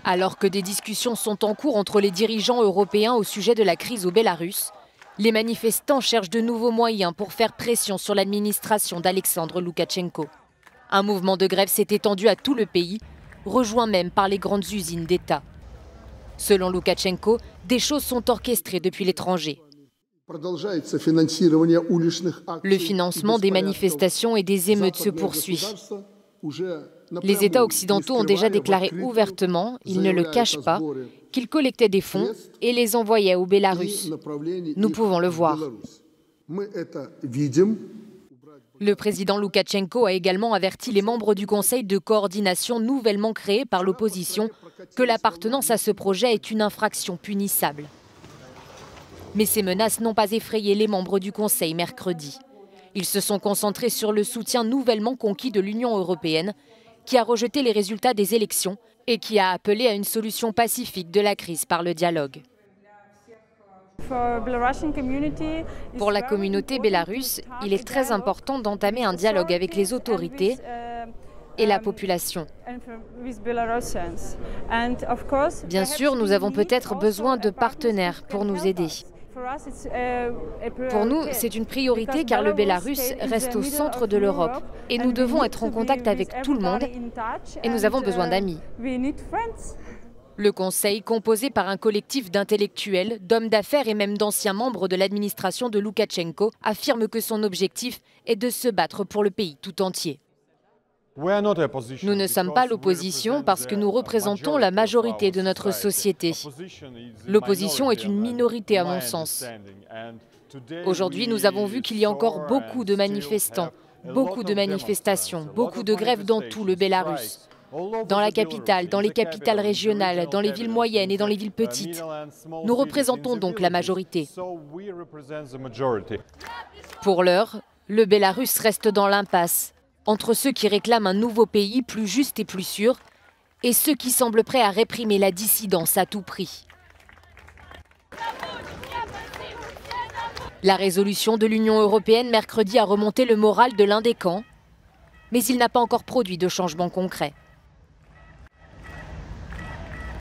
Alors que des discussions sont en cours entre les dirigeants européens au sujet de la crise au Bélarus, les manifestants cherchent de nouveaux moyens pour faire pression sur l'administration d'Alexandre Loukachenko. Un mouvement de grève s'est étendu à tout le pays, rejoint même par les grandes usines d'État. Selon Loukachenko, des choses sont orchestrées depuis l'étranger. Le financement des manifestations et des émeutes se poursuit. Les États occidentaux ont déjà déclaré ouvertement, ils ne le cachent pas, qu'ils collectaient des fonds et les envoyaient au Bélarus. Nous pouvons le voir. Le président Loukachenko a également averti les membres du Conseil de coordination nouvellement créé par l'opposition que l'appartenance à ce projet est une infraction punissable. Mais ces menaces n'ont pas effrayé les membres du Conseil mercredi. Ils se sont concentrés sur le soutien nouvellement conquis de l'Union européenne, qui a rejeté les résultats des élections et qui a appelé à une solution pacifique de la crise par le dialogue. Pour la communauté bélarusse, il est très important d'entamer un dialogue avec les autorités et la population. Bien sûr, nous avons peut-être besoin de partenaires pour nous aider. Pour nous, c'est une priorité car le Bélarus reste au centre de l'Europe et nous devons être en contact avec tout le monde et nous avons besoin d'amis. Le Conseil, composé par un collectif d'intellectuels, d'hommes d'affaires et même d'anciens membres de l'administration de Loukachenko, affirme que son objectif est de se battre pour le pays tout entier. Nous ne sommes pas l'opposition parce que nous représentons la majorité de notre société. L'opposition est une minorité à mon sens. Aujourd'hui, nous avons vu qu'il y a encore beaucoup de manifestants, beaucoup de manifestations, beaucoup de grèves dans tout le Bélarus. Dans la capitale, dans les capitales régionales, dans les villes moyennes et dans les villes petites. Nous représentons donc la majorité. Pour l'heure, le Bélarus reste dans l'impasse, entre ceux qui réclament un nouveau pays plus juste et plus sûr, et ceux qui semblent prêts à réprimer la dissidence à tout prix. La résolution de l'Union européenne mercredi a remonté le moral de l'un des camps, mais il n'a pas encore produit de changement concret.